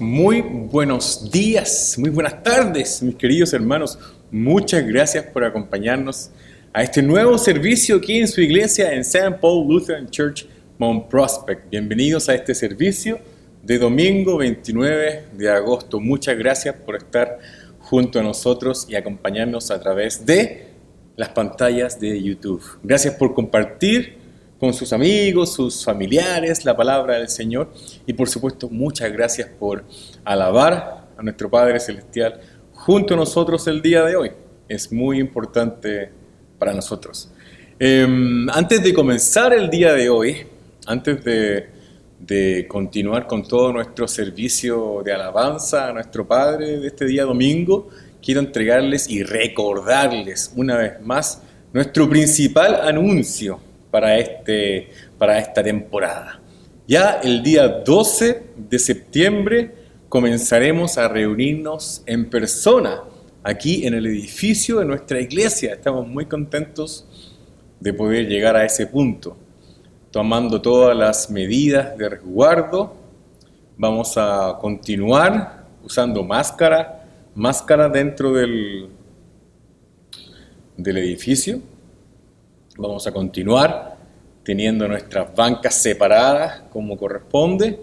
Muy buenos días, muy buenas tardes, mis queridos hermanos. Muchas gracias por acompañarnos a este nuevo servicio aquí en su iglesia en St. Paul Lutheran Church, Mount Prospect. Bienvenidos a este servicio de domingo 29 de agosto. Muchas gracias por estar junto a nosotros y acompañarnos a través de las pantallas de YouTube. Gracias por compartir con sus amigos, sus familiares, la palabra del Señor. Y por supuesto, muchas gracias por alabar a nuestro Padre Celestial junto a nosotros el día de hoy. Es muy importante para nosotros. Antes de comenzar el día de hoy, antes de continuar con todo nuestro servicio de alabanza a nuestro Padre de este día domingo, quiero entregarles y recordarles una vez más nuestro principal anuncio para esta temporada. Ya el día 12 de septiembre comenzaremos a reunirnos en persona aquí en el edificio de nuestra iglesia. Estamos muy contentos de poder llegar a ese punto, tomando todas las medidas de resguardo. Vamos a continuar usando máscara dentro del edificio. Vamos a continuar teniendo nuestras bancas separadas como corresponde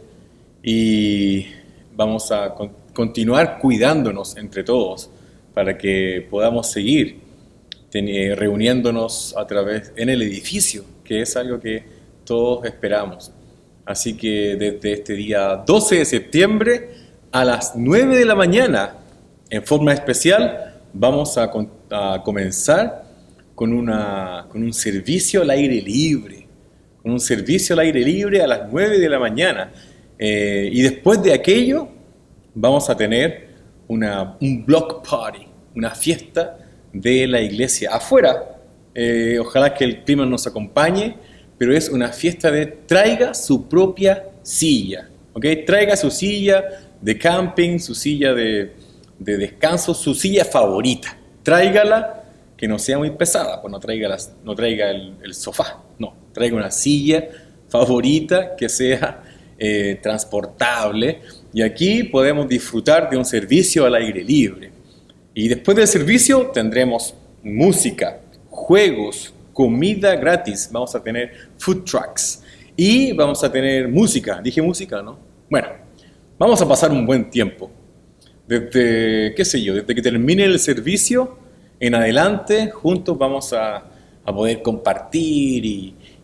y vamos a continuar cuidándonos entre todos para que podamos seguir reuniéndonos en el edificio, que es algo que todos esperamos. Así que desde este día 12 de septiembre a las 9 de la mañana, en forma especial, vamos a comenzar con un servicio al aire libre. Con un servicio al aire libre a las 9 de la mañana. Y después de aquello, vamos a tener un block party, una fiesta de la iglesia afuera. Ojalá que el clima nos acompañe, pero es una fiesta de traiga su propia silla. ¿Okay? Traiga su silla de camping, su silla de descanso, su silla favorita. Tráigala, que no sea muy pesada, pues no traiga el sofá, no, traiga una silla favorita que sea transportable, y aquí podemos disfrutar de un servicio al aire libre. Y después del servicio tendremos música, juegos, comida gratis, vamos a tener food trucks y vamos a tener música. Dije música, ¿no? Bueno, vamos a pasar un buen tiempo. Desde que termine el servicio en adelante, juntos vamos a poder compartir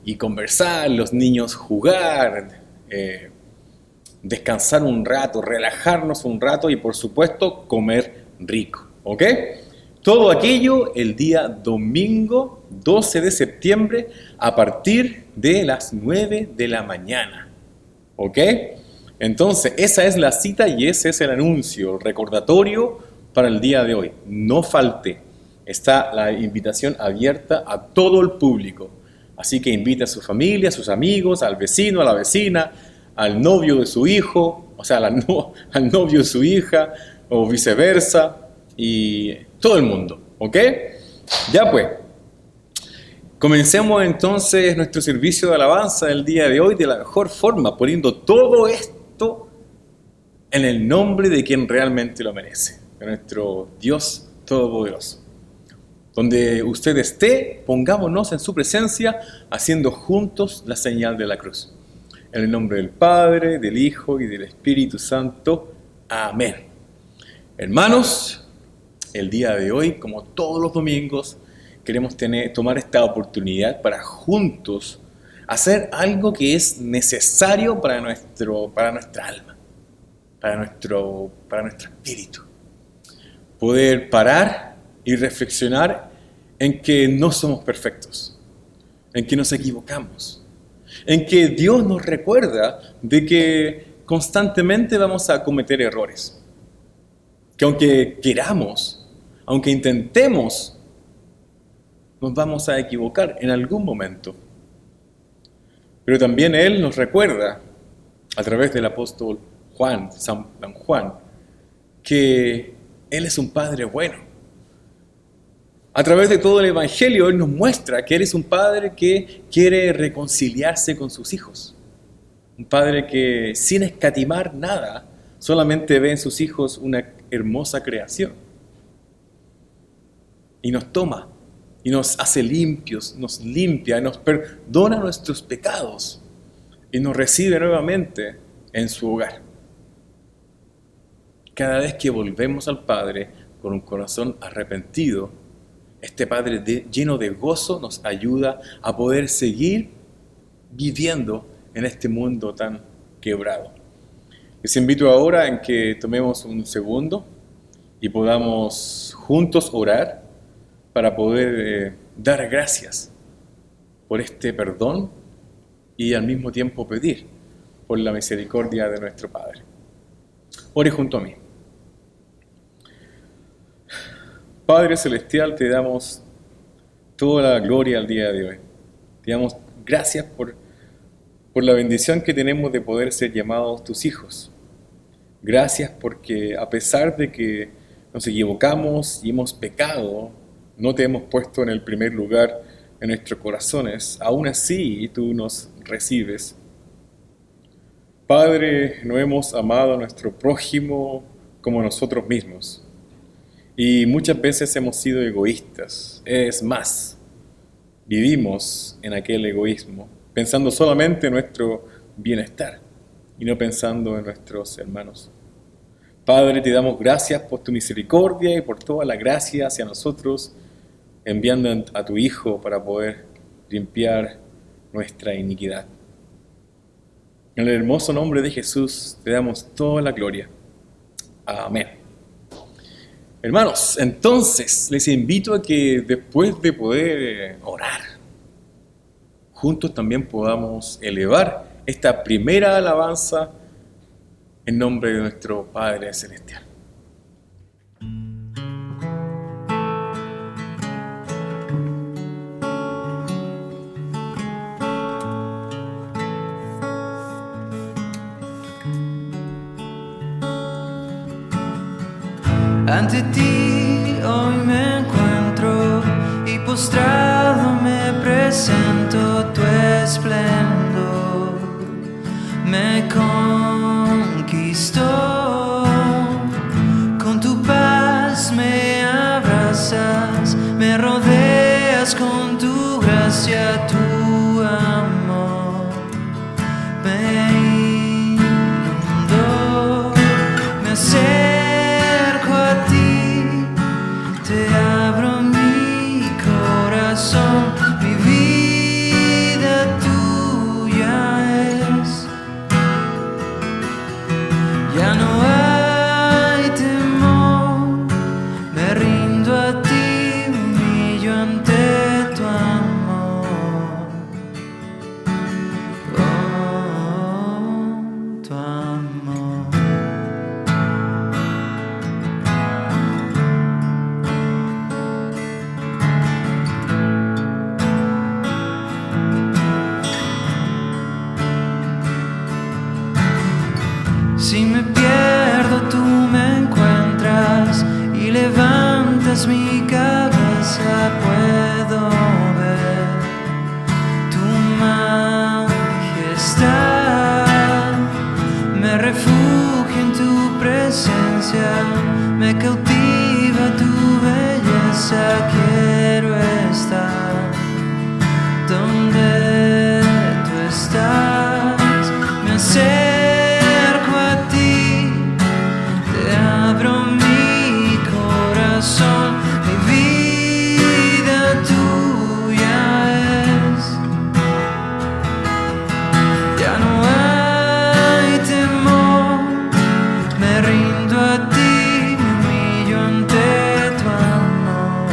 y conversar, los niños jugar, descansar un rato, relajarnos un rato y por supuesto comer rico, ¿ok? Todo aquello el día domingo 12 de septiembre a partir de las 9 de la mañana, ¿ok? Entonces, esa es la cita y ese es el anuncio, el recordatorio para el día de hoy. No falte. Está la invitación abierta a todo el público. Así que invite a su familia, a sus amigos, al vecino, a la vecina, al novio de su hijo, o sea, al novio de su hija, o viceversa, y todo el mundo, ¿ok? Ya pues, comencemos entonces nuestro servicio de alabanza del día de hoy de la mejor forma, poniendo todo esto en el nombre de quien realmente lo merece, de nuestro Dios Todopoderoso. Donde usted esté, pongámonos en su presencia, haciendo juntos la señal de la cruz. En el nombre del Padre, del Hijo y del Espíritu Santo. Amén. Hermanos, el día de hoy, como todos los domingos, queremos tomar esta oportunidad para juntos hacer algo que es necesario para nuestra alma, para nuestro espíritu. Poder parar y reflexionar en que no somos perfectos, en que nos equivocamos, en que Dios nos recuerda de que constantemente vamos a cometer errores, que aunque queramos, aunque intentemos, nos vamos a equivocar en algún momento. Pero también Él nos recuerda, a través del apóstol San Juan, que Él es un Padre bueno. A través de todo el Evangelio, Él nos muestra que Él es un Padre que quiere reconciliarse con sus hijos. Un Padre que, sin escatimar nada, solamente ve en sus hijos una hermosa creación. Y nos toma, y nos hace limpios, nos limpia, nos perdona nuestros pecados, y nos recibe nuevamente en su hogar. Cada vez que volvemos al Padre con un corazón arrepentido, este Padre lleno de gozo nos ayuda a poder seguir viviendo en este mundo tan quebrado. Les invito ahora en que tomemos un segundo y podamos juntos orar para poder dar gracias por este perdón y al mismo tiempo pedir por la misericordia de nuestro Padre. Ore junto a mí. Padre Celestial, te damos toda la gloria al día de hoy. Te damos gracias por la bendición que tenemos de poder ser llamados tus hijos. Gracias porque a pesar de que nos equivocamos y hemos pecado, no te hemos puesto en el primer lugar en nuestros corazones. Aún así, tú nos recibes. Padre, no hemos amado a nuestro prójimo como nosotros mismos. Y muchas veces hemos sido egoístas. Es más, vivimos en aquel egoísmo, pensando solamente en nuestro bienestar y no pensando en nuestros hermanos. Padre, te damos gracias por tu misericordia y por toda la gracia hacia nosotros, enviando a tu Hijo para poder limpiar nuestra iniquidad. En el hermoso nombre de Jesús te damos toda la gloria. Amén. Hermanos, entonces les invito a que después de poder orar, juntos también podamos elevar esta primera alabanza en nombre de nuestro Padre Celestial. Ante ti hoy me encuentro y postrado me presento, tu esplendor me conquistó. Con tu paz me abrazas, me rodeas con tu gracia, tu amor me inundó, me acerco a ti, te abro mi corazón, mi vida tuya es. Ya no hay temor, me rindo a ti, me humillo ante tu amor. Oh, tu amor. Si me pierdo, tú me encuentras y levantas mi cabeza, puedo ver tu majestad. Me refugio en tu presencia, me cautiva tu belleza, quiero estar donde tú estás. Me acerco a ti, te abro mi corazón, mi vida tuya es. Ya no hay temor, me rindo a ti, me humillo ante tu amor.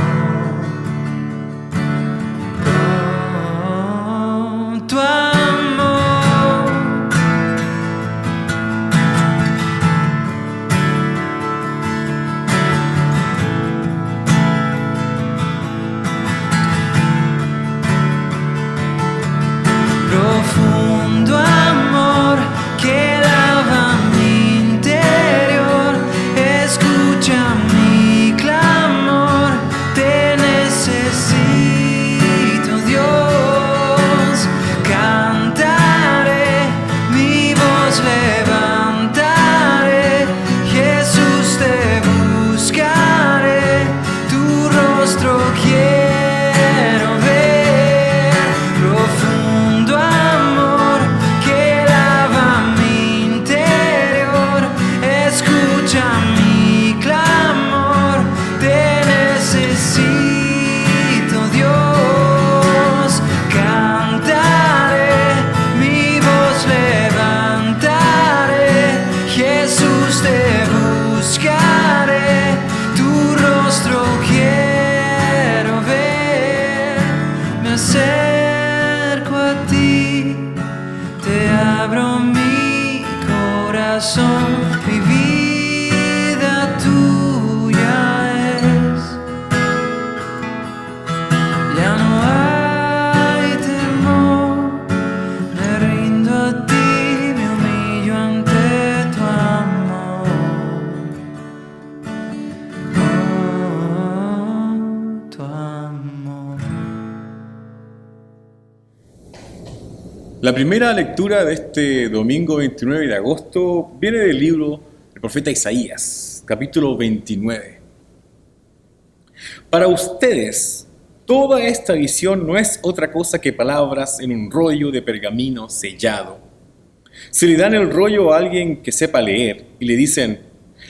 La primera lectura de este domingo 29 de agosto viene del libro del profeta Isaías, capítulo 29. Para ustedes, toda esta visión no es otra cosa que palabras en un rollo de pergamino sellado. Si le dan el rollo a alguien que sepa leer y le dicen,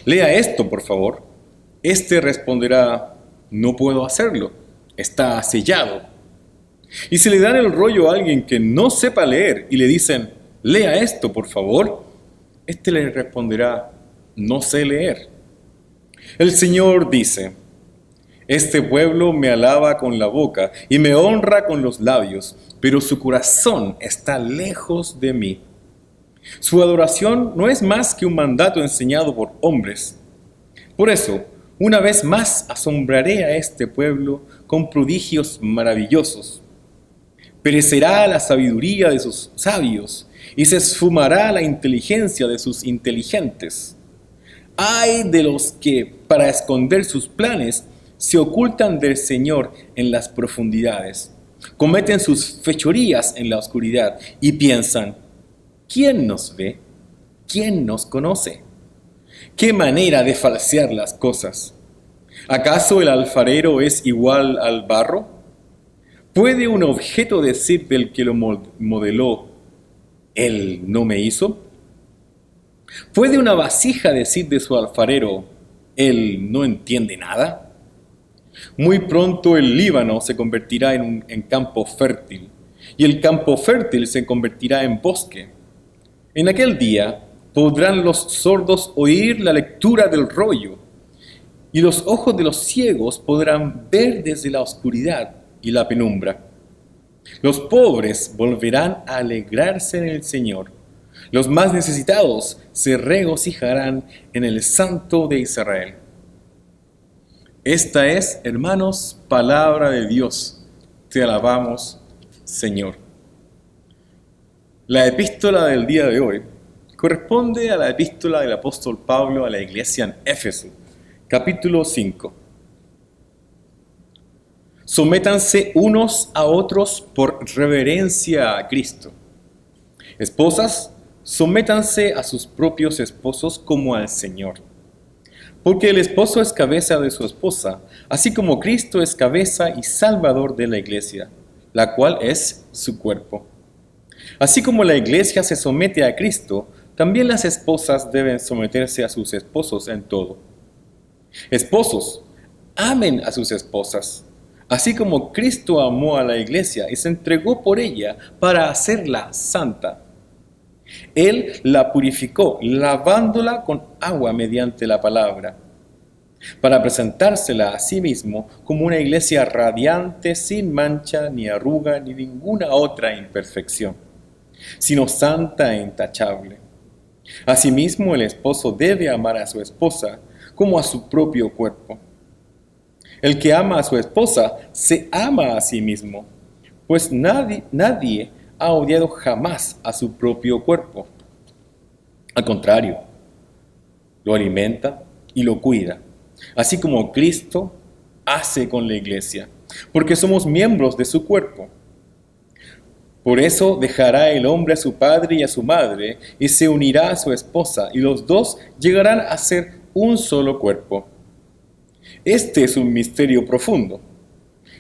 lea esto por favor, éste responderá, no puedo hacerlo, está sellado. Y si le dan el rollo a alguien que no sepa leer y le dicen, lea esto por favor, éste le responderá, no sé leer. El Señor dice, este pueblo me alaba con la boca y me honra con los labios, pero su corazón está lejos de mí. Su adoración no es más que un mandato enseñado por hombres. Por eso, una vez más asombraré a este pueblo con prodigios maravillosos. Perecerá la sabiduría de sus sabios y se esfumará la inteligencia de sus inteligentes. Ay de los que, para esconder sus planes, se ocultan del Señor en las profundidades, cometen sus fechorías en la oscuridad y piensan, ¿quién nos ve? ¿Quién nos conoce? ¿Qué manera de falsear las cosas? ¿Acaso el alfarero es igual al barro? ¿Puede un objeto decir del que lo modeló, él no me hizo? ¿Puede una vasija decir de su alfarero, él no entiende nada? Muy pronto el Líbano se convertirá en campo fértil, y el campo fértil se convertirá en bosque. En aquel día podrán los sordos oír la lectura del rollo, y los ojos de los ciegos podrán ver desde la oscuridad y la penumbra. Los pobres volverán a alegrarse en el Señor. Los más necesitados se regocijarán en el Santo de Israel. Esta es, hermanos, palabra de Dios. Te alabamos, Señor. La epístola del día de hoy corresponde a la epístola del apóstol Pablo a la iglesia en Éfeso, capítulo 5. Sométanse unos a otros por reverencia a Cristo. Esposas, sométanse a sus propios esposos como al Señor. Porque el esposo es cabeza de su esposa, así como Cristo es cabeza y salvador de la iglesia, la cual es su cuerpo. Así como la iglesia se somete a Cristo, también las esposas deben someterse a sus esposos en todo. Esposos, amen a sus esposas, así como Cristo amó a la iglesia y se entregó por ella para hacerla santa. Él la purificó, lavándola con agua mediante la palabra, para presentársela a sí mismo como una iglesia radiante, sin mancha, ni arruga, ni ninguna otra imperfección, sino santa e intachable. Asimismo, el esposo debe amar a su esposa como a su propio cuerpo. El que ama a su esposa se ama a sí mismo, pues nadie ha odiado jamás a su propio cuerpo. Al contrario, lo alimenta y lo cuida, así como Cristo hace con la iglesia, porque somos miembros de su cuerpo. Por eso dejará el hombre a su padre y a su madre, y se unirá a su esposa, y los dos llegarán a ser un solo cuerpo. Este es un misterio profundo.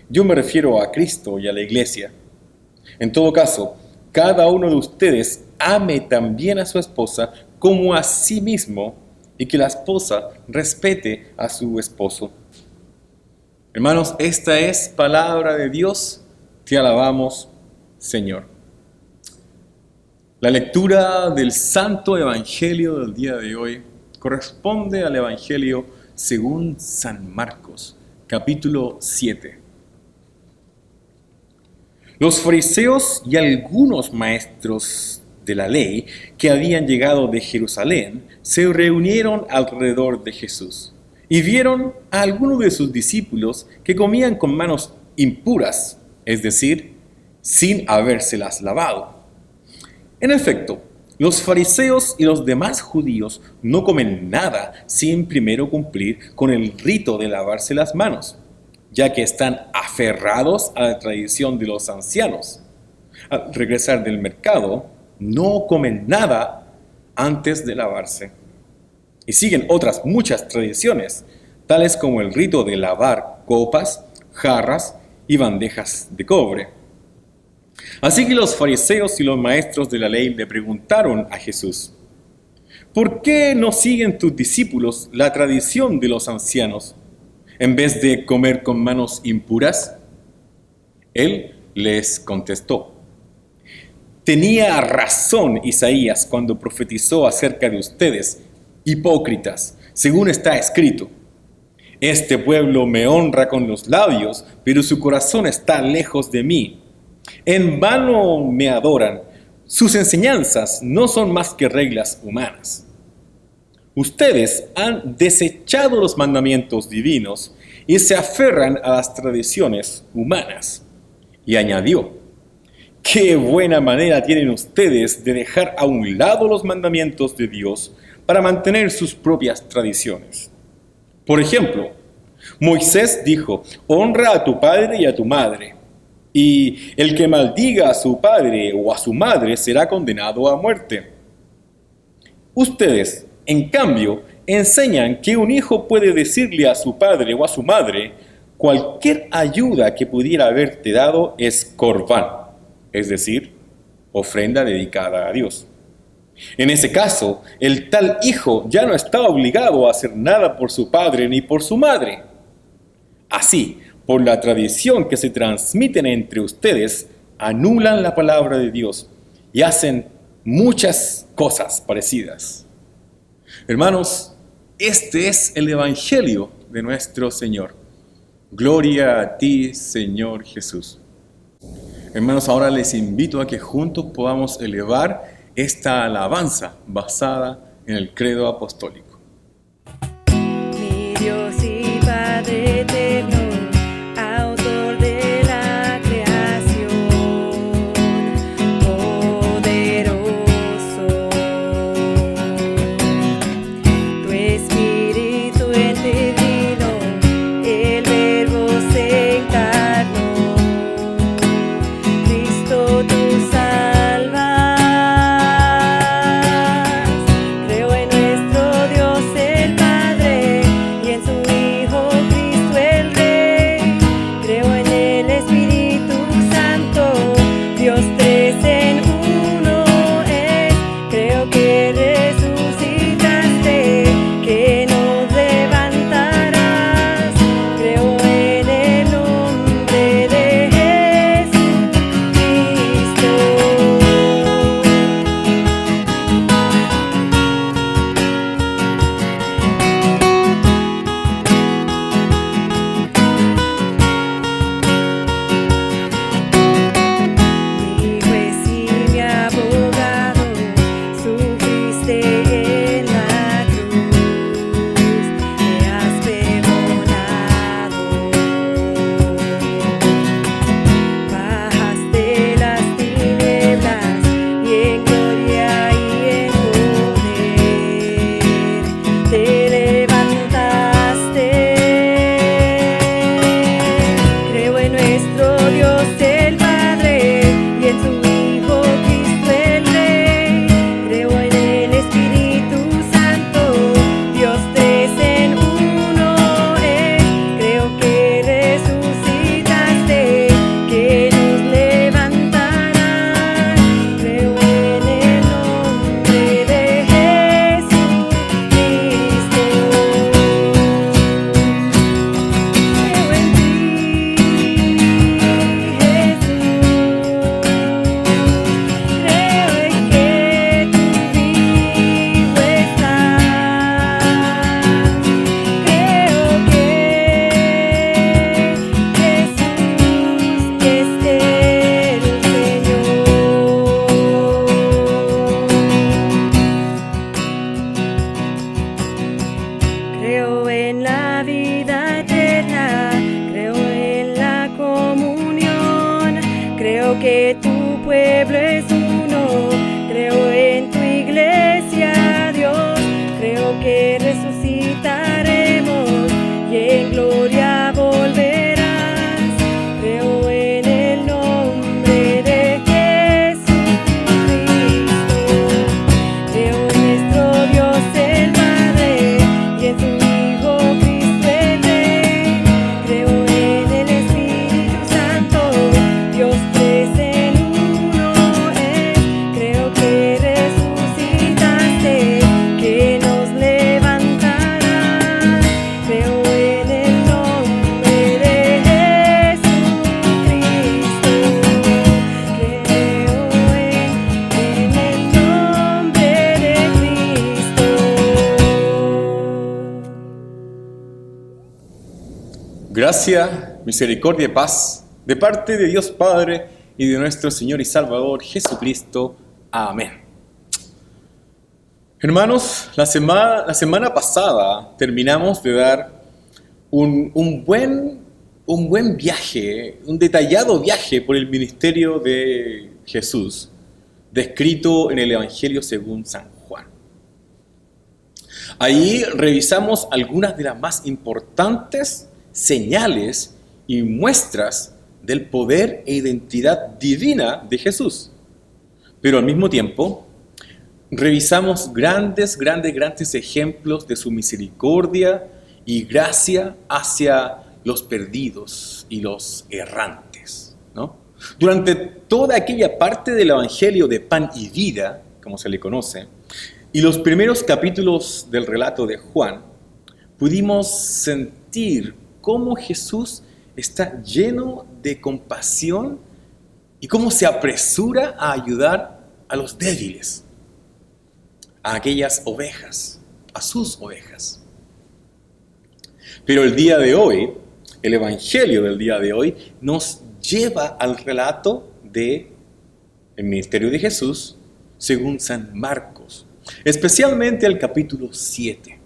Yo me refiero a Cristo y a la iglesia. En todo caso, cada uno de ustedes ame también a su esposa como a sí mismo, y que la esposa respete a su esposo. Hermanos, esta es palabra de Dios. Te alabamos, Señor. La lectura del Santo Evangelio del día de hoy corresponde al Evangelio según San Marcos, capítulo 7. Los fariseos y algunos maestros de la ley que habían llegado de Jerusalén se reunieron alrededor de Jesús y vieron a algunos de sus discípulos que comían con manos impuras, es decir, sin habérselas lavado. En efecto, los fariseos y los demás judíos no comen nada sin primero cumplir con el rito de lavarse las manos, ya que están aferrados a la tradición de los ancianos. Al regresar del mercado, no comen nada antes de lavarse. Y siguen otras muchas tradiciones, tales como el rito de lavar copas, jarras y bandejas de cobre. Así que los fariseos y los maestros de la ley le preguntaron a Jesús: ¿por qué no siguen tus discípulos la tradición de los ancianos en vez de comer con manos impuras? Él les contestó: tenía razón Isaías cuando profetizó acerca de ustedes, hipócritas, según está escrito: este pueblo me honra con los labios, pero su corazón está lejos de mí. En vano me adoran, sus enseñanzas no son más que reglas humanas. Ustedes han desechado los mandamientos divinos y se aferran a las tradiciones humanas. Y añadió: qué buena manera tienen ustedes de dejar a un lado los mandamientos de Dios para mantener sus propias tradiciones. Por ejemplo, Moisés dijo: honra a tu padre y a tu madre, y el que maldiga a su padre o a su madre será condenado a muerte. Ustedes, en cambio, enseñan que un hijo puede decirle a su padre o a su madre: cualquier ayuda que pudiera haberte dado es corbán, es decir, ofrenda dedicada a Dios. En ese caso, el tal hijo ya no está obligado a hacer nada por su padre ni por su madre. Así, por la tradición que se transmiten entre ustedes, anulan la palabra de Dios y hacen muchas cosas parecidas. Hermanos, este es el Evangelio de nuestro Señor. Gloria a ti, Señor Jesús. Hermanos, ahora les invito a que juntos podamos elevar esta alabanza basada en el credo apostólico. Mi Dios y Padre eterno, autor de la creación, poderoso, tu Espíritu intervino, el Verbo se encarnó, Cristo tú salvas. Creo en nuestro Dios el Padre y en su Hijo Cristo el Rey. Creo en el Espíritu Santo, Dios tres en uno es. Creo que resucitaste, que nos levantarás. Creo en el nombre de Jesucristo. Mi juez y mi abogado, sufriste en la cruz, me has perdonado. Bajaste las tinieblas y en gloria y en poder te levantaste. Creo en nuestro Dios el Padre y en su Hijo Cristo el Rey. Creo en el Espíritu Santo, Dios tres en uno es. Creo que resucitaste, que nos levantarás. Creo en el nombre de Jesucristo. Creo en ti, Jesús. Creo en que tú vivo estás. Creo que Jesús es el Señor. Creo en la vida eterna, creo en la comunión, creo que tu pueblo es uno, creo en tu iglesia, Dios, creo que resucitaremos y en gloria volverás. Creo en el nombre de Jesús. Gracia, misericordia y paz de parte de Dios Padre y de nuestro Señor y Salvador Jesucristo. Amén. Hermanos, la semana pasada terminamos de dar un buen viaje, un detallado viaje por el ministerio de Jesús, descrito en el Evangelio según San Juan. Ahí revisamos algunas de las más importantes señales y muestras del poder e identidad divina de Jesús. Pero al mismo tiempo, revisamos grandes ejemplos de su misericordia y gracia hacia los perdidos y los errantes, ¿no? Durante toda aquella parte del Evangelio de pan y vida, como se le conoce, y los primeros capítulos del relato de Juan, pudimos sentir cómo Jesús está lleno de compasión y cómo se apresura a ayudar a los débiles, a aquellas ovejas, a sus ovejas. Pero el día de hoy, el Evangelio del día de hoy, nos lleva al relato del ministerio de Jesús según San Marcos, especialmente al capítulo 7.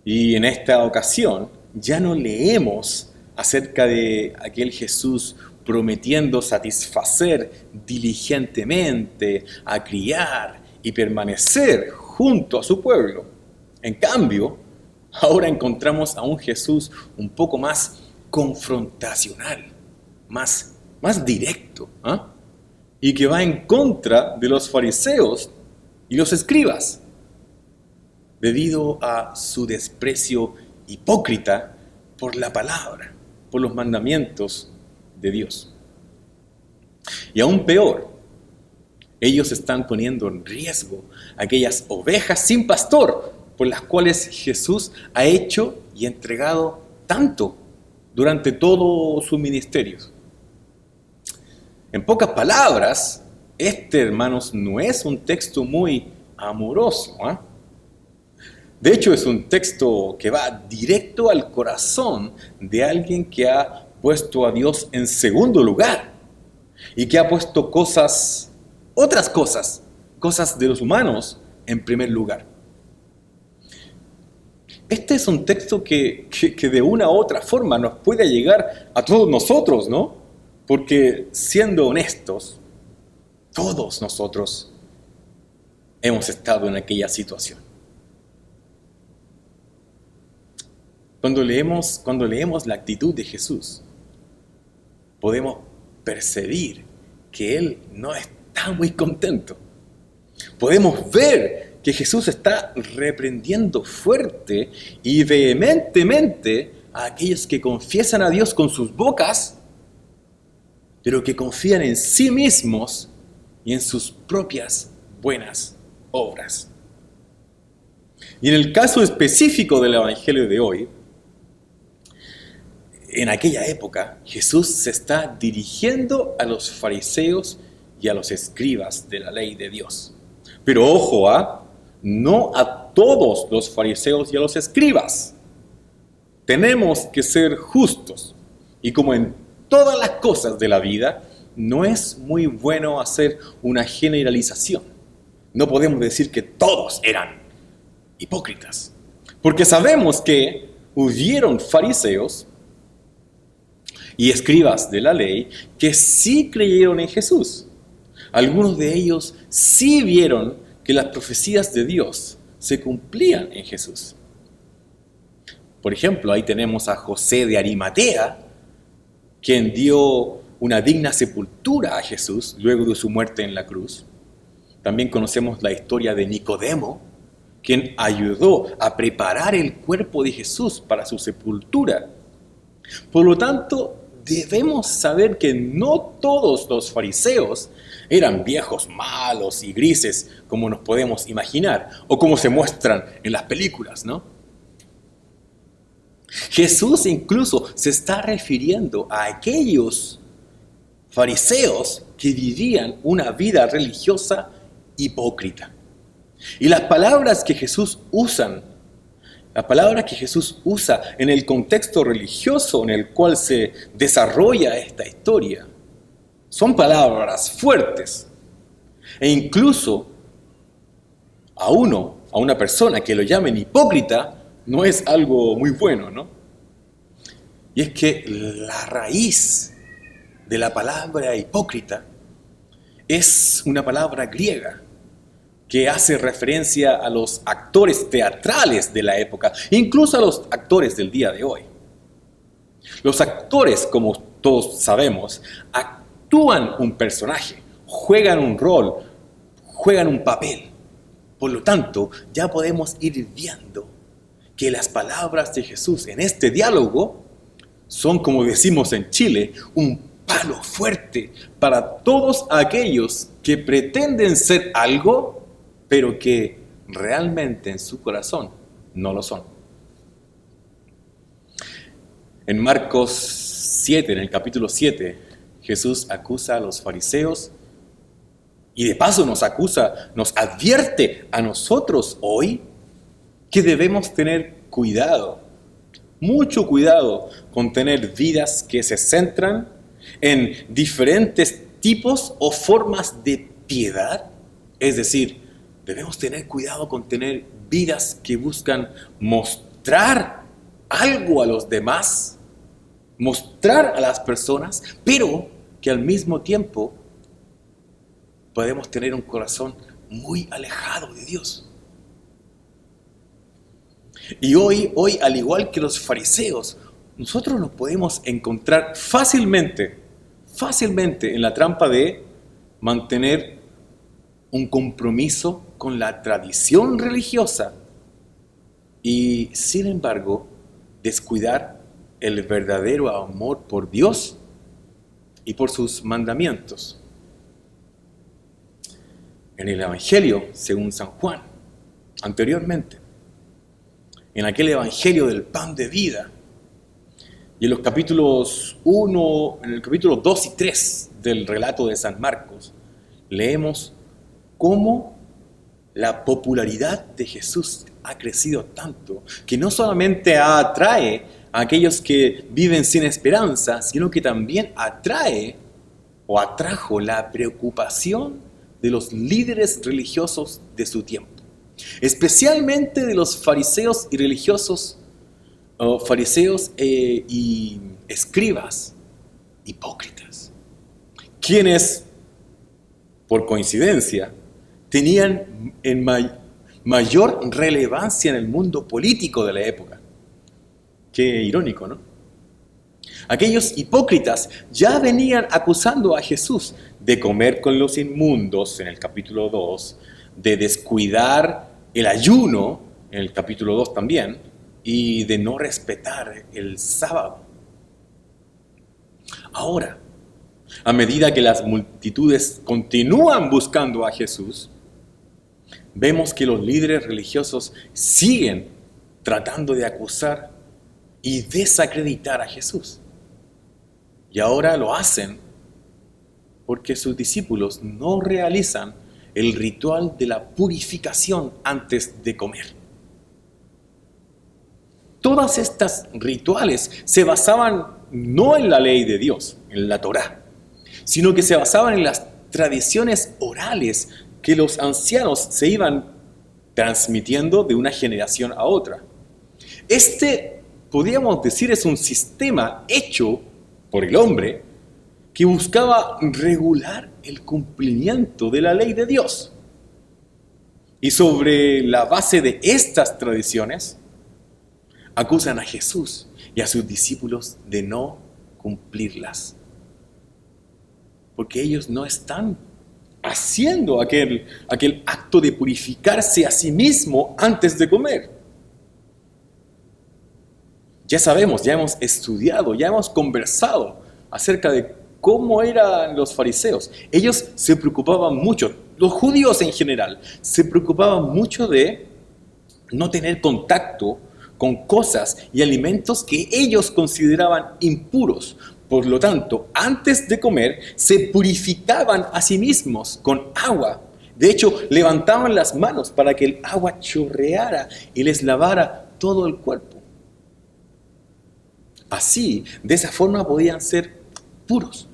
Y en esta ocasión ya no leemos acerca de aquel Jesús prometiendo satisfacer diligentemente, a criar y permanecer junto a su pueblo. En cambio, ahora encontramos a un Jesús un poco más confrontacional, más directo, y que va en contra de los fariseos y los escribas, debido a su desprecio hipócrita por la palabra, por los mandamientos de Dios. Y aún peor, ellos están poniendo en riesgo aquellas ovejas sin pastor por las cuales Jesús ha hecho y entregado tanto durante todo su ministerio. En pocas palabras, hermanos, no es un texto muy amoroso, De hecho, es un texto que va directo al corazón de alguien que ha puesto a Dios en segundo lugar y que ha puesto otras cosas de los humanos en primer lugar. Este es un texto que de una u otra forma nos puede llegar a todos nosotros, ¿no? Porque siendo honestos, todos nosotros hemos estado en aquella situación. Cuando leemos la actitud de Jesús, podemos percibir que Él no está muy contento. Podemos ver que Jesús está reprendiendo fuerte y vehementemente a aquellos que confiesan a Dios con sus bocas, pero que confían en sí mismos y en sus propias buenas obras. Y en el caso específico del Evangelio de hoy, en aquella época, Jesús se está dirigiendo a los fariseos y a los escribas de la ley de Dios. Pero ojo, no a todos los fariseos y a los escribas. Tenemos que ser justos. Y como en todas las cosas de la vida, no es muy bueno hacer una generalización. No podemos decir que todos eran hipócritas. Porque sabemos que hubieron fariseos y escribas de la ley que sí creyeron en Jesús. Algunos de ellos sí vieron que las profecías de Dios se cumplían en Jesús. Por ejemplo, ahí tenemos a José de Arimatea, quien dio una digna sepultura a Jesús luego de su muerte en la cruz. También conocemos la historia de Nicodemo, quien ayudó a preparar el cuerpo de Jesús para su sepultura. Por lo tanto, debemos saber que no todos los fariseos eran viejos malos y grises como nos podemos imaginar o como se muestran en las películas, ¿no? Jesús incluso se está refiriendo a aquellos fariseos que vivían una vida religiosa hipócrita. Y las palabras que Jesús usa Las palabras que Jesús usa en el contexto religioso en el cual se desarrolla esta historia son palabras fuertes. E incluso a una persona que lo llamen hipócrita, no es algo muy bueno, ¿no? Y es que la raíz de la palabra hipócrita es una palabra griega que hace referencia a los actores teatrales de la época, incluso a los actores del día de hoy. Los actores, como todos sabemos, actúan un personaje, juegan un rol, juegan un papel. Por lo tanto, ya podemos ir viendo que las palabras de Jesús en este diálogo son, como decimos en Chile, un palo fuerte para todos aquellos que pretenden ser algo, pero que realmente en su corazón no lo son. En Marcos 7, en el capítulo 7, Jesús acusa a los fariseos y de paso nos advierte a nosotros hoy que debemos tener cuidado, mucho cuidado con tener vidas que se centran en diferentes tipos o formas de piedad. Es decir, debemos tener cuidado con tener vidas que buscan mostrar algo a los demás, mostrar a las personas, pero que al mismo tiempo podemos tener un corazón muy alejado de Dios. Y hoy, al igual que los fariseos, nosotros nos podemos encontrar fácilmente en la trampa de mantener un compromiso con la tradición religiosa y, sin embargo, descuidar el verdadero amor por Dios y por sus mandamientos. En el Evangelio, según San Juan, anteriormente, en aquel Evangelio del pan de vida, y en los capítulos 1, en el capítulo 2 y 3 del relato de San Marcos, leemos cómo la popularidad de Jesús ha crecido tanto que no solamente atrae a aquellos que viven sin esperanza, sino que también atrajo la preocupación de los líderes religiosos de su tiempo, especialmente de los fariseos y y escribas hipócritas, quienes, por coincidencia, tenían en mayor relevancia en el mundo político de la época. Qué irónico, ¿no? Aquellos hipócritas ya venían acusando a Jesús de comer con los inmundos en el capítulo 2, de descuidar el ayuno en el capítulo 2 también, y de no respetar el sábado. Ahora, a medida que las multitudes continúan buscando a Jesús, vemos que los líderes religiosos siguen tratando de acusar y desacreditar a Jesús. Y ahora lo hacen porque sus discípulos no realizan el ritual de la purificación antes de comer. Todas estas rituales se basaban no en la ley de Dios, en la Torá, sino que se basaban en las tradiciones orales que los ancianos se iban transmitiendo de una generación a otra. Podríamos decir, es un sistema hecho por el hombre que buscaba regular el cumplimiento de la ley de Dios. Y sobre la base de estas tradiciones, acusan a Jesús y a sus discípulos de no cumplirlas, porque ellos no están haciendo aquel acto de purificarse a sí mismo antes de comer. Ya sabemos, ya hemos estudiado, ya hemos conversado acerca de cómo eran los fariseos. Ellos se preocupaban mucho, los judíos en general, se preocupaban mucho de no tener contacto con cosas y alimentos que ellos consideraban impuros. Por lo tanto, antes de comer, se purificaban a sí mismos con agua. De hecho, levantaban las manos para que el agua chorreara y les lavara todo el cuerpo. Así, de esa forma podían ser puros.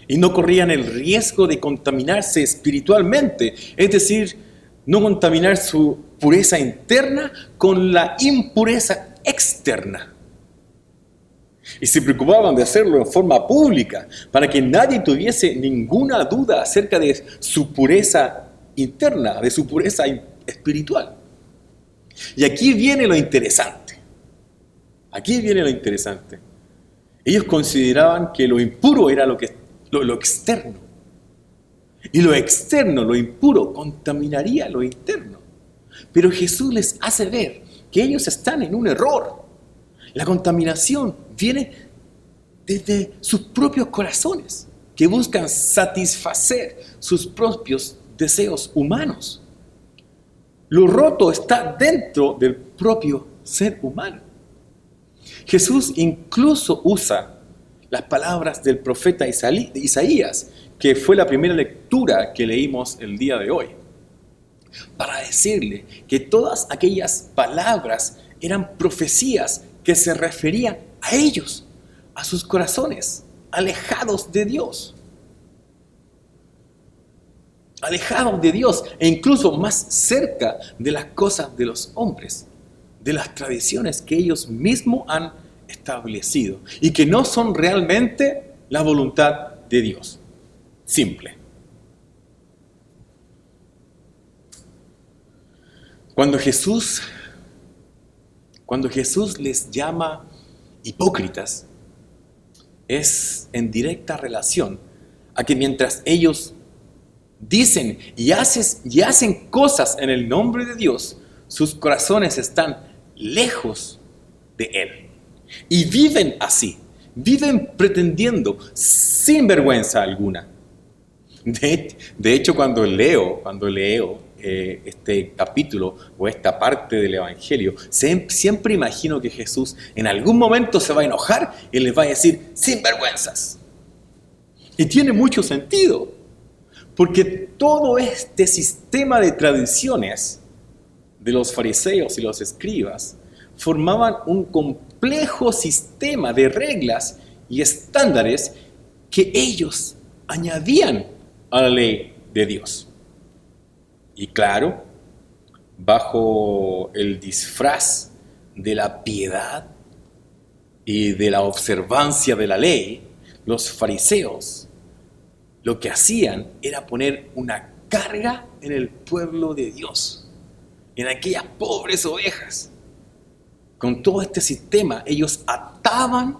Y no corrían el riesgo de contaminarse espiritualmente, es decir, no contaminar su pureza interna con la impureza externa. Y se preocupaban de hacerlo en forma pública, para que nadie tuviese ninguna duda acerca de su pureza interna, de su pureza espiritual. Y aquí viene lo interesante. Aquí viene lo interesante. Ellos consideraban que lo impuro era lo externo. Y lo externo, lo impuro, contaminaría lo interno. Pero Jesús les hace ver que ellos están en un error. La contaminación viene desde sus propios corazones, que buscan satisfacer sus propios deseos humanos. Lo roto está dentro del propio ser humano. Jesús incluso usa las palabras del profeta Isaías, que fue la primera lectura que leímos el día de hoy, para decirle que todas aquellas palabras eran profecías que se referían a ellos, a sus corazones, alejados de Dios. Alejados de Dios e incluso más cerca de las cosas de los hombres, de las tradiciones que ellos mismos han establecido y que no son realmente la voluntad de Dios. Simple. Cuando Jesús les llama hipócritas, es en directa relación a que mientras ellos dicen y hacen cosas en el nombre de Dios, sus corazones están lejos de Él. Y viven así, viven pretendiendo, sin vergüenza alguna. De hecho, cuando leo este capítulo o esta parte del Evangelio, siempre imagino que Jesús en algún momento se va a enojar y les va a decir, sin vergüenzas. Y tiene mucho sentido, porque todo este sistema de tradiciones de los fariseos y los escribas formaban un complejo sistema de reglas y estándares que ellos añadían a la ley de Dios. Y claro, bajo el disfraz de la piedad y de la observancia de la ley, los fariseos lo que hacían era poner una carga en el pueblo de Dios, en aquellas pobres ovejas. Con todo este sistema, ellos ataban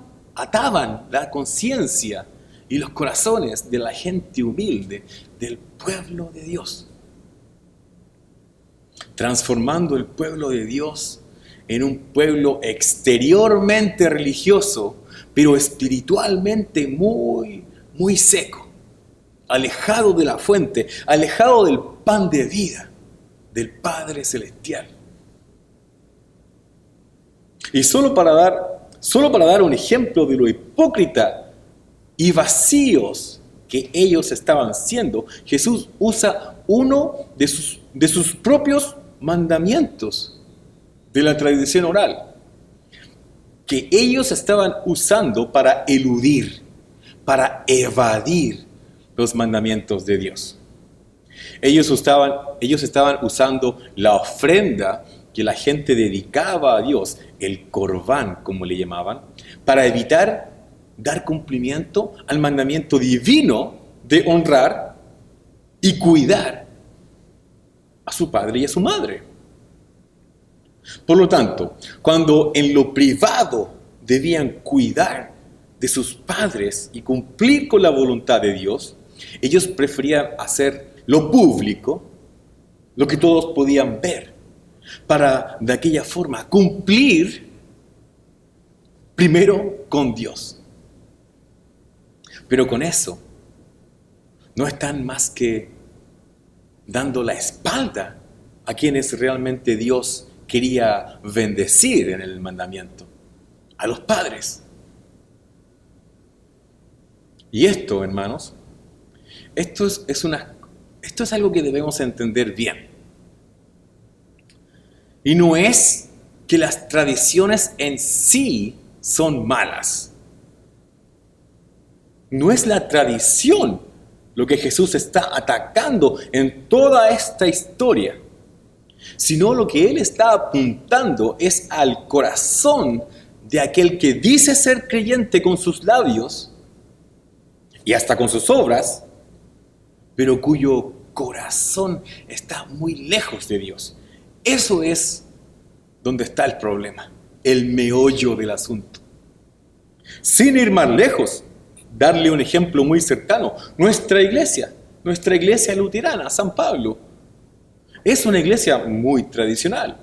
la conciencia y los corazones de la gente humilde, del pueblo de Dios, transformando el pueblo de Dios en un pueblo exteriormente religioso, pero espiritualmente muy, muy seco, alejado de la fuente, alejado del pan de vida, del Padre Celestial. Y solo para dar un ejemplo de lo hipócrita y vacíos que ellos estaban siendo, Jesús usa uno de sus propios mandamientos de la tradición oral, que ellos estaban usando para eludir, para evadir los mandamientos de Dios. Ellos estaban usando la ofrenda que la gente dedicaba a Dios, el corbán, como le llamaban, para evitar dar cumplimiento al mandamiento divino de honrar y cuidar a su padre y a su madre. Por lo tanto, cuando en lo privado debían cuidar de sus padres y cumplir con la voluntad de Dios, ellos preferían hacer lo público, lo que todos podían ver, para de aquella forma cumplir primero con Dios. Pero con eso no están más que dando la espalda a quienes realmente Dios quería bendecir en el mandamiento, a los padres. Y esto, hermanos, esto es algo que debemos entender bien. Y no es que las tradiciones en sí son malas. No es la tradición lo que Jesús está atacando en toda esta historia, sino lo que Él está apuntando es al corazón de aquel que dice ser creyente con sus labios y hasta con sus obras, pero cuyo corazón está muy lejos de Dios. Eso es donde está el problema, el meollo del asunto. Sin ir más lejos, darle un ejemplo muy cercano, nuestra iglesia luterana, San Pablo, es una iglesia muy tradicional.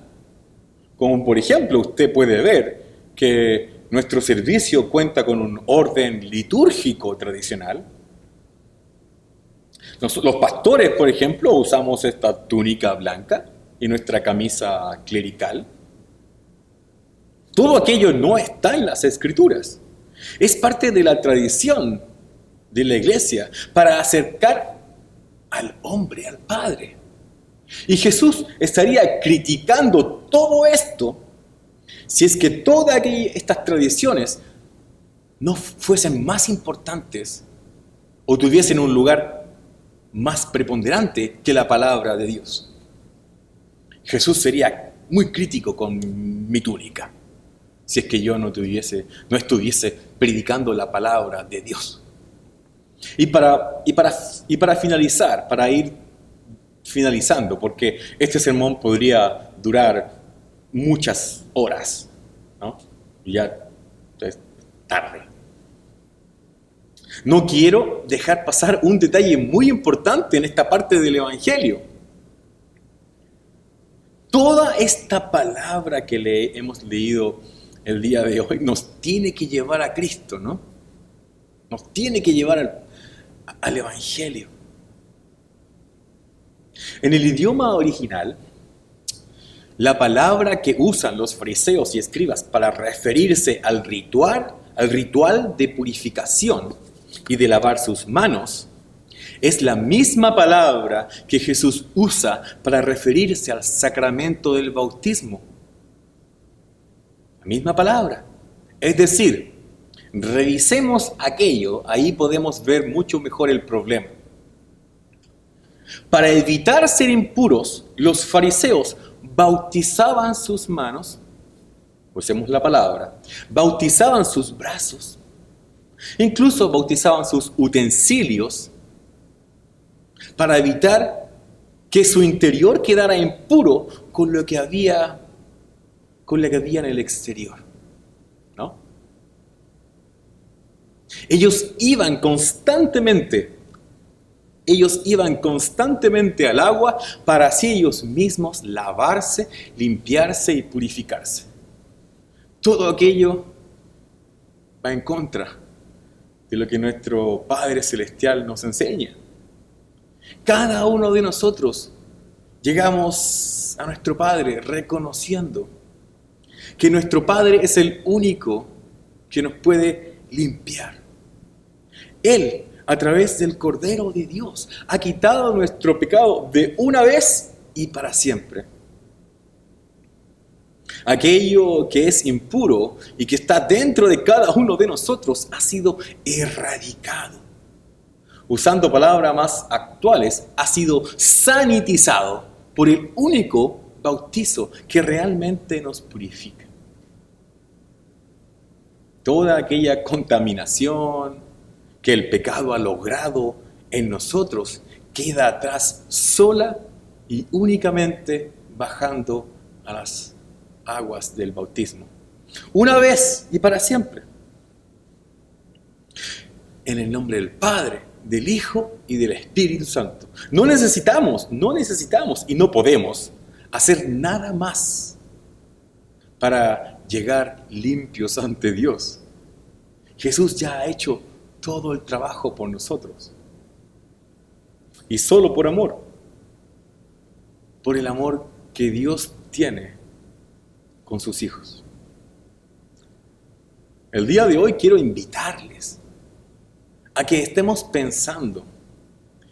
Como por ejemplo, usted puede ver que nuestro servicio cuenta con un orden litúrgico tradicional. Los pastores, por ejemplo, usamos esta túnica blanca y nuestra camisa clerical. Todo aquello no está en las Escrituras. Es parte de la tradición de la iglesia para acercar al hombre al Padre. Y Jesús estaría criticando todo esto si es que todas estas tradiciones no fuesen más importantes o tuviesen un lugar más preponderante que la palabra de Dios. Jesús sería muy crítico con mi túnica si es que yo no estuviese predicando la palabra de Dios. Y para finalizar, para ir finalizando, porque este sermón podría durar muchas horas, ¿no? Y ya es tarde. No quiero dejar pasar un detalle muy importante en esta parte del Evangelio. Toda esta palabra que hemos leído el día de hoy nos tiene que llevar a Cristo, ¿no? Nos tiene que llevar al Evangelio. En el idioma original, la palabra que usan los fariseos y escribas para referirse al ritual de purificación y de lavar sus manos, es la misma palabra que Jesús usa para referirse al sacramento del bautismo. La misma palabra. Es decir, revisemos aquello, ahí podemos ver mucho mejor el problema. Para evitar ser impuros, los fariseos bautizaban sus manos, usemos la palabra, bautizaban sus brazos, incluso bautizaban sus utensilios para evitar que su interior quedara impuro con lo que había en el exterior, ¿no? Ellos iban constantemente al agua para así ellos mismos lavarse, limpiarse y purificarse. Todo aquello va en contra de lo que nuestro Padre Celestial nos enseña. Cada uno de nosotros llegamos a nuestro Padre reconociendo que nuestro Padre es el único que nos puede limpiar. Él, a través del Cordero de Dios, ha quitado nuestro pecado de una vez y para siempre. Aquello que es impuro y que está dentro de cada uno de nosotros ha sido erradicado. Usando palabras más actuales, ha sido sanitizado por el único bautizo que realmente nos purifica. Toda aquella contaminación que el pecado ha logrado en nosotros queda atrás sola y únicamente bajando a las aguas del bautismo. Una vez y para siempre. En el nombre del Padre, del Hijo y del Espíritu Santo. No necesitamos y no podemos hacer nada más para llegar limpios ante Dios. Jesús ya ha hecho todo el trabajo por nosotros. Y solo por amor. Por el amor que Dios tiene con sus hijos. El día de hoy quiero invitarles a que estemos pensando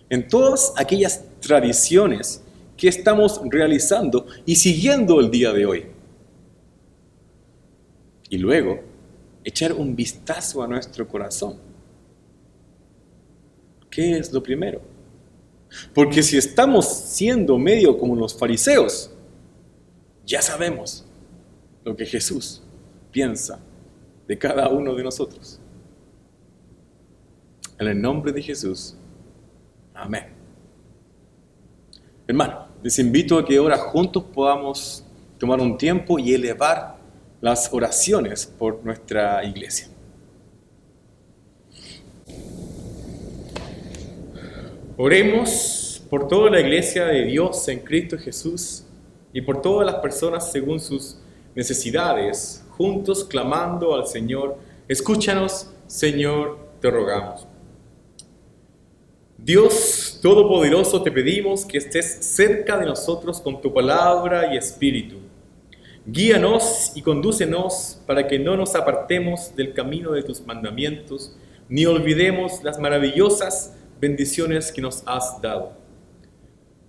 en todas aquellas tradiciones que estamos realizando y siguiendo el día de hoy. Y luego, echar un vistazo a nuestro corazón. ¿Qué es lo primero? Porque si estamos siendo medio como los fariseos, ya sabemos lo que Jesús piensa de cada uno de nosotros. En el nombre de Jesús. Amén. Hermano, les invito a que ahora juntos podamos tomar un tiempo y elevar las oraciones por nuestra iglesia. Oremos por toda la iglesia de Dios en Cristo Jesús y por todas las personas según sus necesidades, juntos clamando al Señor. Escúchanos, Señor, te rogamos. Dios Todopoderoso, te pedimos que estés cerca de nosotros con tu palabra y espíritu. Guíanos y condúcenos para que no nos apartemos del camino de tus mandamientos, ni olvidemos las maravillosas bendiciones que nos has dado.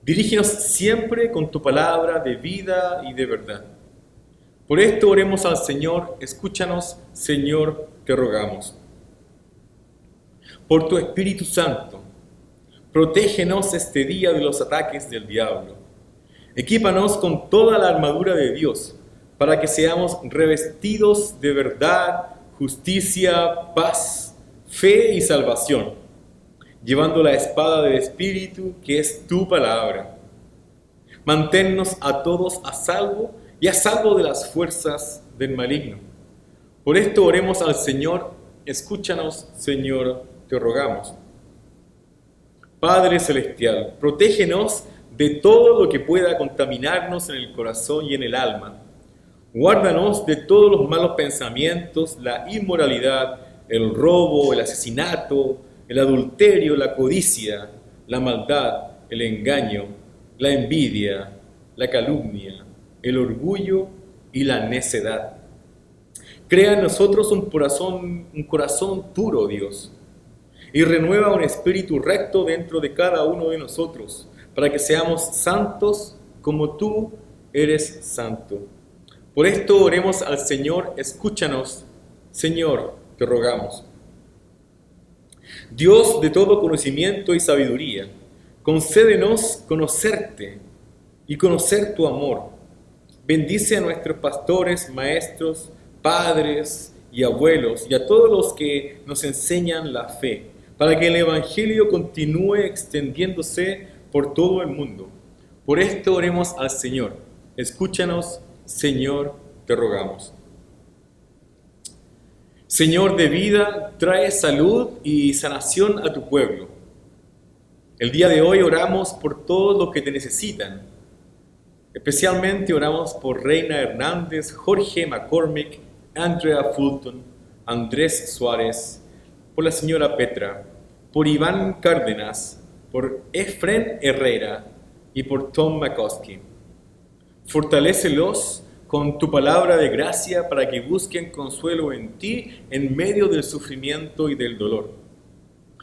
Dirígenos siempre con tu palabra de vida y de verdad. Por esto oremos al Señor, escúchanos, Señor, te rogamos. Por tu Espíritu Santo, protégenos este día de los ataques del diablo. Equípanos con toda la armadura de Dios, para que seamos revestidos de verdad, justicia, paz, fe y salvación, llevando la espada del Espíritu, que es tu palabra. Manténnos a todos a salvo y a salvo de las fuerzas del maligno. Por esto oremos al Señor, escúchanos, Señor, te rogamos. Padre Celestial, protégenos de todo lo que pueda contaminarnos en el corazón y en el alma. Guárdanos de todos los malos pensamientos, la inmoralidad, el robo, el asesinato, el adulterio, la codicia, la maldad, el engaño, la envidia, la calumnia, el orgullo y la necedad. Crea en nosotros un corazón puro, Dios, y renueva un espíritu recto dentro de cada uno de nosotros, para que seamos santos como tú eres santo. Por esto oremos al Señor, escúchanos, Señor, te rogamos. Dios de todo conocimiento y sabiduría, concédenos conocerte y conocer tu amor. Bendice a nuestros pastores, maestros, padres y abuelos y a todos los que nos enseñan la fe, para que el Evangelio continúe extendiéndose por todo el mundo. Por esto oremos al Señor. Escúchanos, Señor, te rogamos. Señor de vida, trae salud y sanación a tu pueblo. El día de hoy oramos por todos los que te necesitan. Especialmente oramos por Reina Hernández, Jorge McCormick, Andrea Fulton, Andrés Suárez, por la señora Petra, por Iván Cárdenas, por Efren Herrera y por Tom McCoskey. Fortalécelos con tu palabra de gracia para que busquen consuelo en ti en medio del sufrimiento y del dolor.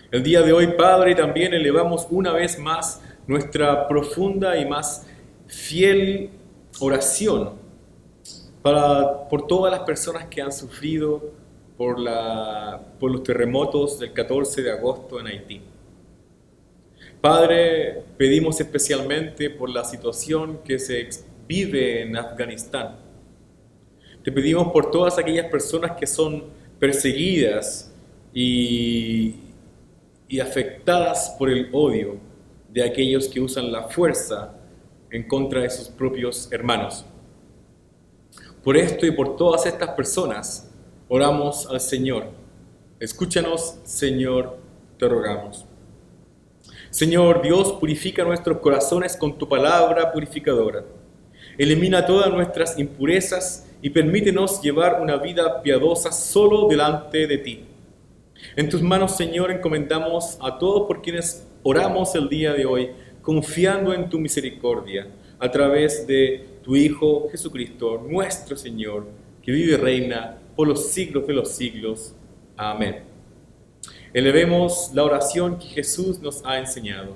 El día de hoy, Padre, también elevamos una vez más nuestra profunda y más fiel oración por todas las personas que han sufrido por los terremotos del 14 de agosto en Haití. Padre, pedimos especialmente por la situación que se vive en Afganistán. Te pedimos por todas aquellas personas que son perseguidas y afectadas por el odio de aquellos que usan la fuerza en contra de sus propios hermanos. Por esto y por todas estas personas, oramos al Señor. Escúchanos, Señor, te rogamos. Señor Dios, purifica nuestros corazones con tu palabra purificadora. Elimina todas nuestras impurezas y permítenos llevar una vida piadosa solo delante de ti. En tus manos, Señor, encomendamos a todos por quienes oramos el día de hoy, confiando en tu misericordia, a través de tu Hijo Jesucristo, nuestro Señor, que vive y reina por los siglos de los siglos. Amén. Elevemos la oración que Jesús nos ha enseñado.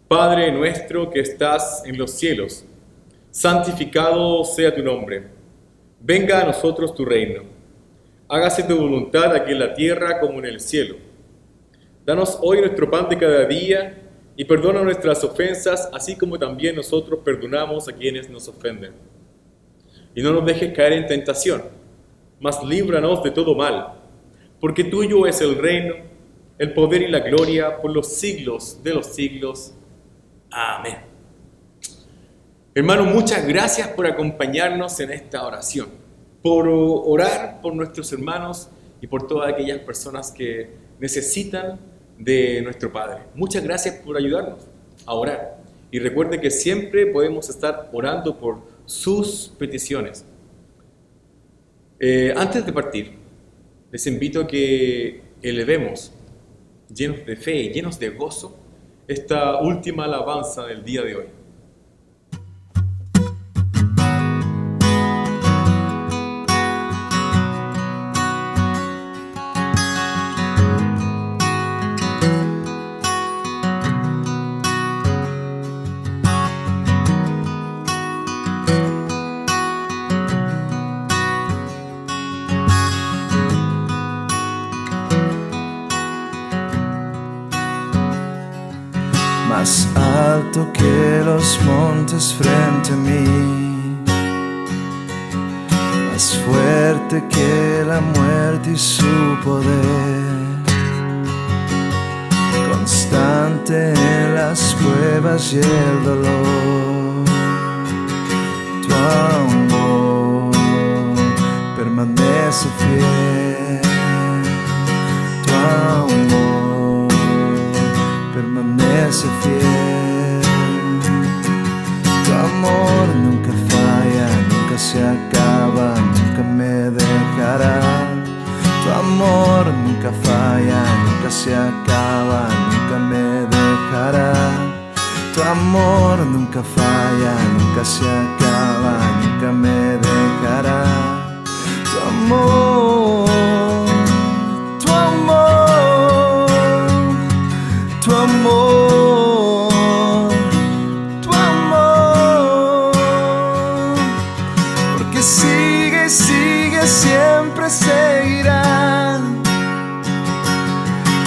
Padre nuestro que estás en los cielos, santificado sea tu nombre. Venga a nosotros tu reino. Hágase tu voluntad aquí en la tierra como en el cielo. Danos hoy nuestro pan de cada día y perdona nuestras ofensas, así como también nosotros perdonamos a quienes nos ofenden. Y no nos dejes caer en tentación, mas líbranos de todo mal, porque tuyo es el reino, el poder y la gloria por los siglos de los siglos. Amén. Hermanos, muchas gracias por acompañarnos en esta oración, por orar por nuestros hermanos y por todas aquellas personas que necesitan de nuestro Padre. Muchas gracias por ayudarnos a orar. Y recuerde que siempre podemos estar orando por sus peticiones. Antes de partir, les invito a que elevemos, llenos de fe y llenos de gozo, esta última alabanza del día de hoy. Más alto que los montes frente a mí, más fuerte que la muerte y su poder, constante en las pruebas y el dolor. Tu amor permanece fiel, tu amor permanece fiel. Tu amor nunca falla, nunca se acaba, nunca me dejará. Tu amor nunca falla, nunca se acaba, nunca me dejará. Tu amor nunca falla, nunca se acaba, nunca me dejará. Tu amor, tu amor, tu amor, tu amor, porque sigue y sigue, siempre seguirá.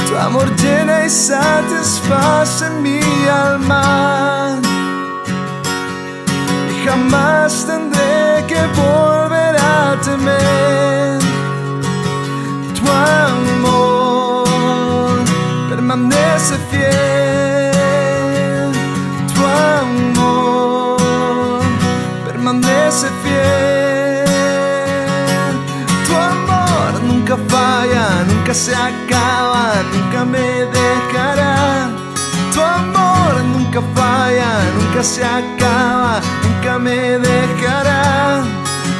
Tu amor llena y satisface mi alma, y jamás tendré que volver a temer. Tu amor permanece fiel, tu amor permanece fiel. Tu amor nunca falla, nunca se acaba, nunca me dejará. Tu amor nunca falla, nunca se acaba, nunca me dejará.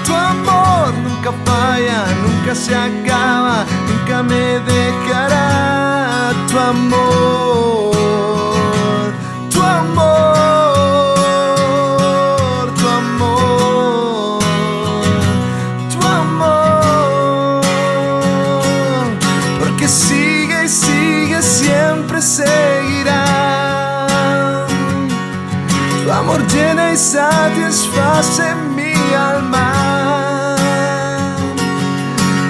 Tu amor nunca falla, nunca se acaba, nunca me dejará. Tu amor, tu amor, tu amor, tu amor, porque sigue y sigue, siempre seguirá. Tu amor llena y satisface mi alma,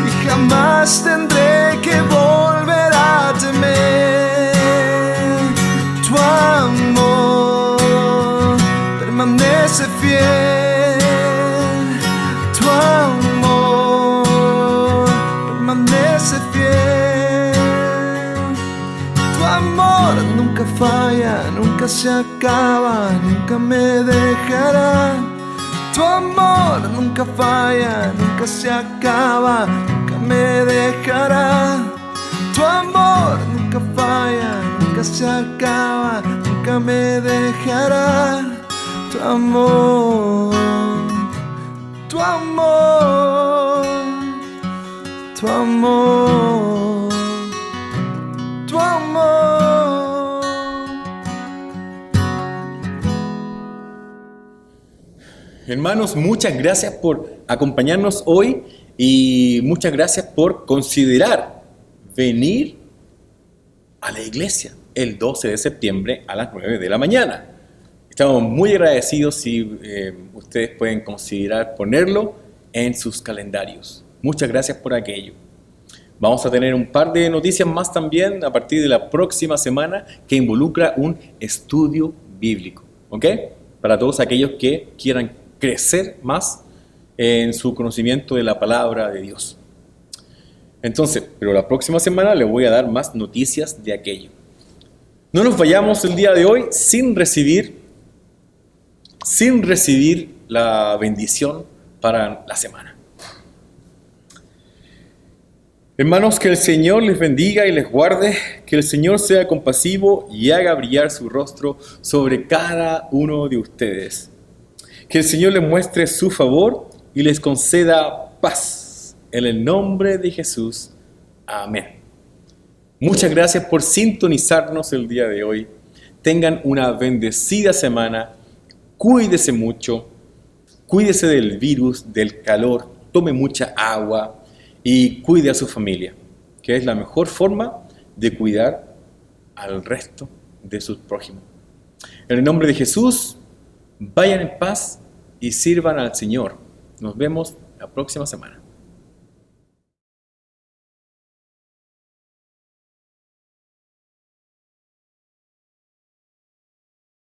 y jamás tendré que volver a temer. Tu amor permanece fiel, tu amor permanece fiel. Tu amor nunca falla, nunca se acaba, nunca me dejará. Tu amor nunca falla, nunca se acaba, nunca me dejará. Tu amor nunca falla, nunca se acaba, nunca me dejará. Tu amor, tu amor, tu amor, tu amor. Hermanos, muchas gracias por acompañarnos hoy y muchas gracias por considerar venir a la iglesia el 12 de septiembre a las 9 de la mañana. Estamos muy agradecidos si ustedes pueden considerar ponerlo en sus calendarios. Muchas gracias por aquello. Vamos a tener un par de noticias más también a partir de la próxima semana que involucra un estudio bíblico, ¿ok? Para todos aquellos que quieran crecer más en su conocimiento de la palabra de Dios. Entonces, pero la próxima semana les voy a dar más noticias de aquello. No nos vayamos el día de hoy sin recibir la bendición para la semana. Hermanos, que el Señor les bendiga y les guarde, que el Señor sea compasivo y haga brillar su rostro sobre cada uno de ustedes. Que el Señor les muestre su favor y les conceda paz. En el nombre de Jesús. Amén. Muchas gracias por sintonizarnos el día de hoy. Tengan una bendecida semana. Cuídese mucho. Cuídese del virus, del calor. Tome mucha agua. Y cuide a su familia, que es la mejor forma de cuidar al resto de sus prójimos. En el nombre de Jesús, vayan en paz y sirvan al Señor. Nos vemos la próxima semana.